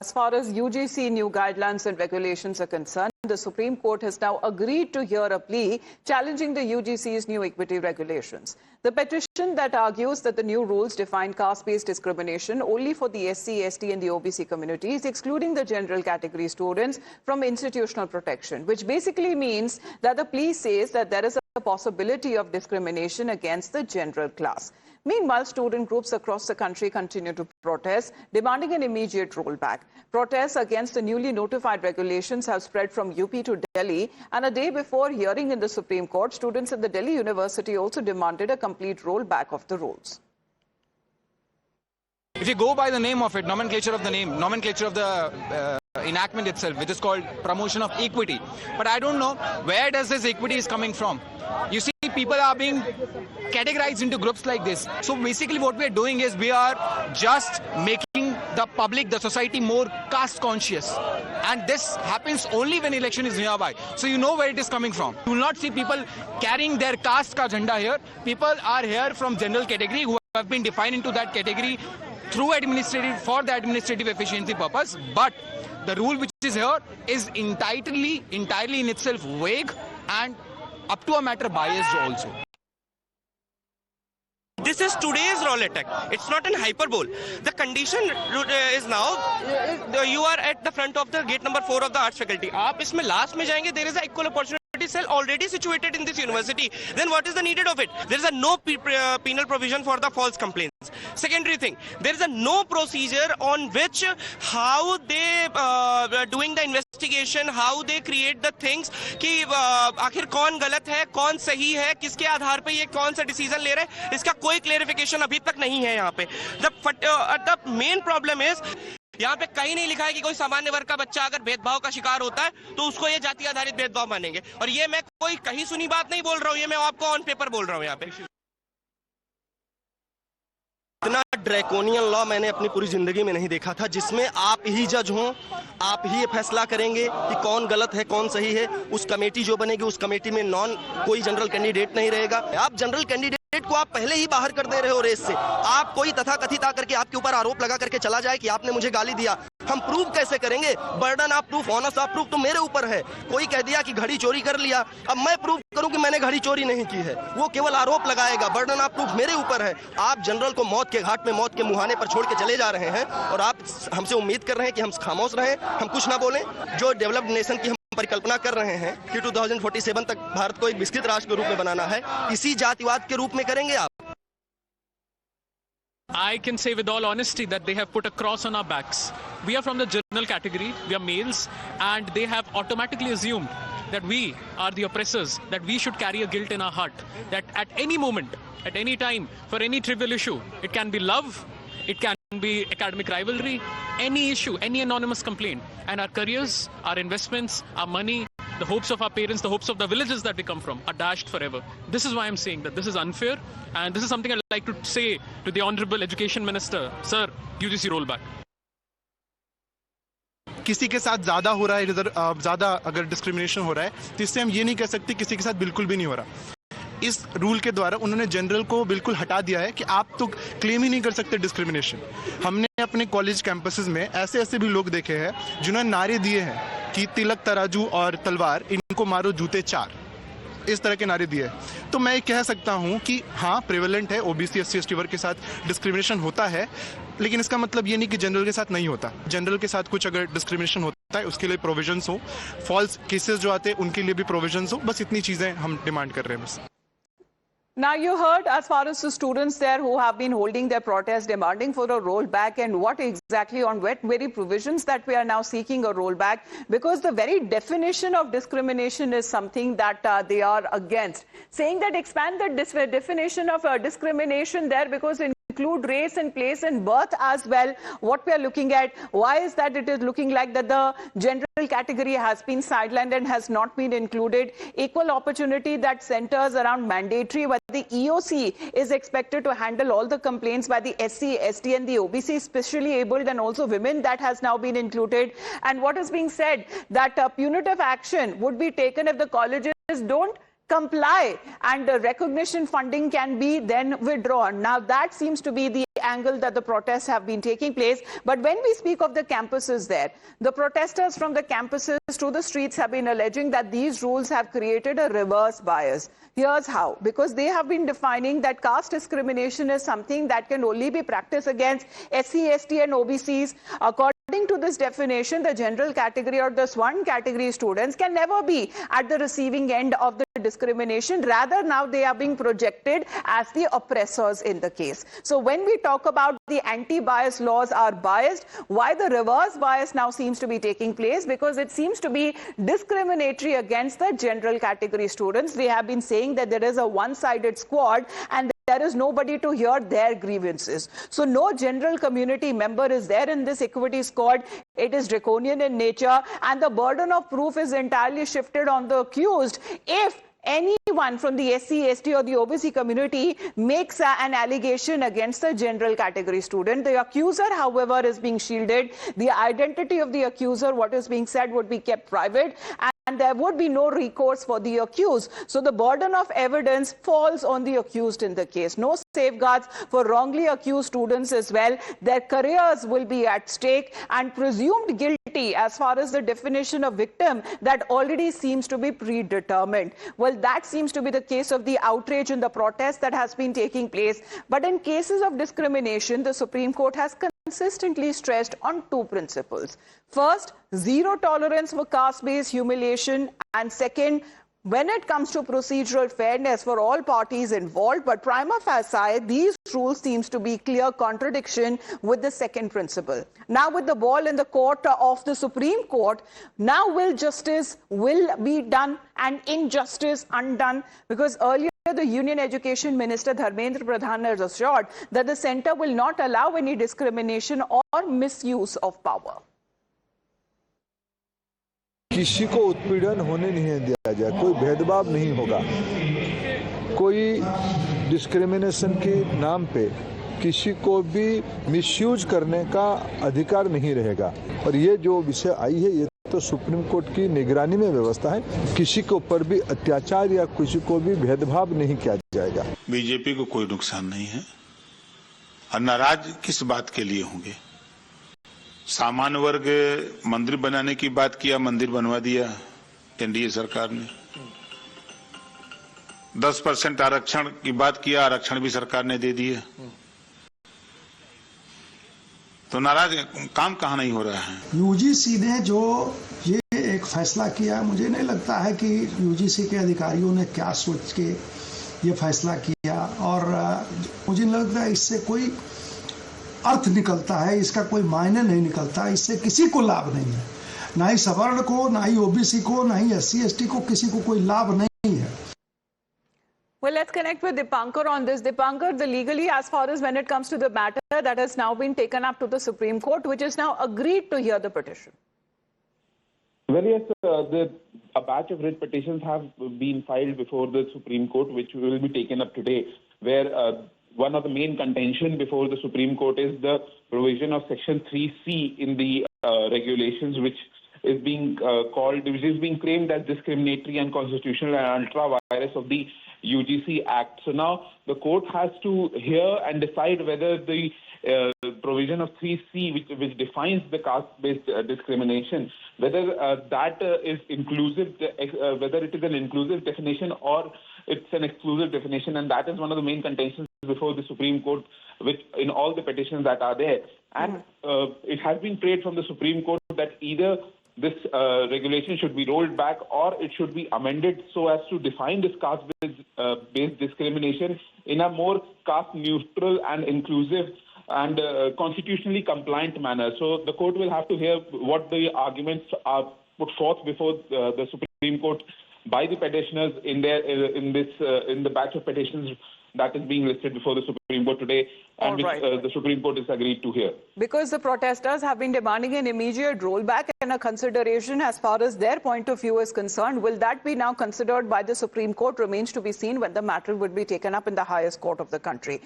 As far as UGC new guidelines and regulations are concerned, the Supreme Court has now agreed to hear a plea challenging the UGC's new equity regulations. The petition that argues that the new rules define caste-based discrimination only for the SC, ST and the OBC communities, excluding the general category students from institutional protection, which basically means that the plea says that there is a possibility of discrimination against the general class. Meanwhile, student groups across the country continue to protest, demanding an immediate rollback. Protests against the newly notified regulations have spread from UP to Delhi, and a day before hearing in the Supreme Court, students at the Delhi University also demanded a complete rollback of the rules. If you go by the name of it, nomenclature of the enactment itself, which is called promotion of equity. But I don't know where does this equity is coming from. You see, people are being categorized into groups like this. So basically what we are doing is we are just making the public, the society more caste conscious. And this happens only when election is nearby. So you know where it is coming from. You will not see people carrying their caste ka jhanda here. People are here from general category who have been defined into that category through for the administrative efficiency purpose. But the rule which is here is entirely in itself vague and up to a matter biased also. This is today's roulette act. It's not an hyperbole. The condition is now you are at the front of the gate number 4 of the arts faculty. आप इसमें last में जाएंगे. There is an equal opportunity cell already situated in this university. Then what is the needed of it? There is a no penal provision for the false complaints. Secondary thing, there is a no procedure on which how they doing the investigation, how they create the things कि आखिर कौन गलत है, कौन सही है, किसके आधार पे ये कौन सा डिसीजन ले रहे हैं, इसका कोई क्लेरिफिकेशन अभी तक नहीं है यहाँ पे. The main problem is यहाँ पे कहीं नहीं लिखा है कि कोई सामान्य वर्ग का बच्चा अगर भेदभाव का शिकार होता है तो उसको ये जाति आधारित भेदभाव मानेंगे. और ये मैं कोई कहीं सुनी बात नहीं बोल रहा हूँ, ये मैं आपको ऑन पेपर बोल रहा हूँ. यहाँ पे इतना ड्रैकोनियन लॉ मैंने अपनी पूरी जिंदगी में नहीं देखा था, जिसमें आप ही जज हों, आप ही ये फैसला करेंगे कि कौन गलत है कौन सही है. उस कमेटी जो बनेगी उस कमेटी में कोई जनरल कैंडिडेट नहीं रहेगा. आप जनरल कैंडिडेट को आप पहले ही बाहर कर दे रहे हो रेस से. आप कोई तथाकथित आकर के आपके ऊपर आरोप लगा करके चला जाए कि आपने मुझे गाली दिया. हम प्रूव कैसे करेंगे? Burden of proof, honours of proof तो मेरे ऊपर है. कोई कह दिया कि घड़ी चोरी कर लिया, अब मैं प्रूव करूं कि मैंने घड़ी चोरी नहीं की है. वो केवल आरोप लगाएगा. बर्डन ऑफ प्रूफ मेरे ऊपर है. आप जनरल को मौत के घाट में, मौत के मुहाने पर छोड़ के चले जा रहे हैं और आप हमसे उम्मीद कर रहे हैं कि हम खामोश रहें, हम कुछ ना बोलें. जो डेवलप्ड नेशन की परिकल्पना कर रहे हैं कि 2047 तक भारत को एक विकसित राष्ट्र के रूप में बनाना है, इसी जातिवाद के रूप में करेंगे आप. I can say with all honesty that they have put a cross on our backs. We are from the general category, we are males, and they have automatically assumed that we are the oppressors, that we should carry a guilt in our heart, that at any moment, at any time, for any trivial issue, it can be love, it can be academic rivalry, any issue, any anonymous complaint, and our careers, our investments, our money, the hopes of our parents, the hopes of the villages that we come from are dashed forever. This is why I'm saying that this is unfair, and this is something I'd like to say to the Honorable Education Minister. Sir, UGC rollback. किसी के साथ ज़्यादा हो रहा है, इधर ज़्यादा अगर डिस्क्रिमिनेशन हो रहा है तो इससे हम ये नहीं कह सकते किसी के साथ बिल्कुल भी नहीं हो रहा. इस रूल के द्वारा उन्होंने जनरल को बिल्कुल हटा दिया है कि आप तो क्लेम ही नहीं कर सकते डिस्क्रिमिनेशन. हमने अपने कॉलेज कैंपसेस में ऐसे ऐसे भी लोग देखे हैं जिन्होंने नारे दिए हैं कि तिलक तराजू और तलवार, इनको मारो जूते 4, इस तरह के नारे दिए. तो मैं कह सकता हूं कि हाँ, प्रेवलेंट है, ओबीसी एससी एसटी वर्ग के साथ डिस्क्रिमिनेशन होता है, लेकिन इसका मतलब ये नहीं कि जनरल के साथ नहीं होता. जनरल के साथ कुछ अगर डिस्क्रिमिनेशन होता है उसके लिए प्रोविजंस हो, फॉल्स केसेस जो आते हैं उनके लिए भी प्रोविजंस हो. बस इतनी चीजें हम डिमांड कर रहे हैं बस. Now you heard as far as the students there who have been holding their protest demanding for a rollback, and what exactly on what very provisions that we are now seeking a rollback, because the very definition of discrimination is something that they are against, saying that expand the definition of discrimination there, because include race and place and birth as well. What we are looking at, why is that it is looking like that the general category has been sidelined and has not been included? Equal opportunity that centers around mandatory, but the EOC is expected to handle all the complaints by the SC, ST and the OBC, especially abled and also women, that has now been included. And what is being said that punitive action would be taken if the colleges don't comply, and recognition funding can be then withdrawn. Now that seems to be the angle that the protests have been taking place. But when we speak of the campuses there, the protesters from the campuses to the streets have been alleging that these rules have created a reverse bias. Here's how. Because they have been defining that caste discrimination is something that can only be practiced against SC, ST and OBCs. According to this definition, the general category or the Swarn category students can never be at the receiving end of the discrimination. Rather, now they are being projected as the oppressors in the case. So when we talk about the anti-bias laws are biased, why the reverse bias now seems to be taking place? Because it seems to be discriminatory against the general category students. They have been saying that there is a one-sided squad and there is nobody to hear their grievances. So no general community member is there in this equity squad. It is draconian in nature, and the burden of proof is entirely shifted on the accused. If anyone from the SC, ST or the OBC community makes an allegation against the general category student, the accuser, however, is being shielded. The identity of the accuser, what is being said, would be kept private, and there would be no recourse for the accused. So the burden of evidence falls on the accused in the case. No safeguards for wrongly accused students as well. Their careers will be at stake, and presumed guilty as far as the definition of victim, that already seems to be predetermined. Well, that seems to be the case of the outrage and the protest that has been taking place. But in cases of discrimination, the Supreme Court has consistently stressed on two principles. First, zero tolerance for caste-based humiliation, and second, when it comes to procedural fairness for all parties involved. But prima facie, these rules seems to be clear contradiction with the second principle. Now with the ball in the court of the Supreme Court, now will justice will be done and injustice undone? Because earlier the Union Education Minister Dharmendra Pradhan has assured that the centre will not allow any discrimination or misuse of power. किसी को उत्पीड़न होने नहीं दिया जाए, कोई भेदभाव नहीं होगा, कोई डिस्क्रिमिनेशन के नाम पे किसी को भी मिसयूज करने का अधिकार नहीं रहेगा। और ये जो विषय आई है, ये तो सुप्रीम कोर्ट की निगरानी में व्यवस्था है। किसी के ऊपर भी अत्याचार या किसी को भी भेदभाव नहीं किया जाएगा। बीजेपी को कोई नुकसान नहीं है, और नाराज किस बात के लिए होंगे? सामान्य वर्ग मंदिर बनाने की बात किया, मंदिर बनवा दिया एनडीए सरकार ने। 10% आरक्षण की बात किया, आरक्षण भी सरकार ने दे दिया। तो नाराज काम कहाँ नहीं हो रहा है? यूजीसी ने जो ये एक फैसला किया, मुझे नहीं लगता है कि यूजीसी के अधिकारियों ने क्या सोच के ये फैसला किया, और मुझे नहीं लगता है इससे कोई अर्थ निकलता है, इसका कोई मायने नहीं निकलता, इससे किसी को लाभ नहीं है, ना ही सवर्ण को, ना ही ओबीसी को, ना ही SC ST को, किसी को कोई लाभ नहीं है। Well, let's connect with Dipankar on this. Dipankar, the legally, as far as when it comes to the matter that has now been taken up to the Supreme Court, which is now agreed to hear the petition. Well, yes, a batch of writ petitions have been filed before the Supreme Court, which will be taken up today, where one of the main contention before the Supreme Court is the provision of Section 3C in the regulations, which is being which is being claimed as discriminatory and unconstitutional and ultra-virus of the UGC Act. So now the court has to hear and decide whether the provision of 3C, which defines the caste-based discrimination, whether that is inclusive, whether it is an inclusive definition or it's an exclusive definition, and that is one of the main contentions before the Supreme Court, which in all the petitions that are there. And it has been prayed from the Supreme Court that either this regulation should be rolled back or it should be amended so as to define this caste-based discrimination in a more caste-neutral and inclusive and constitutionally compliant manner. So the court will have to hear what the arguments are put forth before the Supreme Court by the petitioners in the batch of petitions that is being listed before the Supreme Court today, and which the Supreme Court is agreed to hear. Because the protesters have been demanding an immediate rollback and a consideration as far as their point of view is concerned. Will that be now considered by the Supreme Court remains to be seen when the matter would be taken up in the highest court of the country.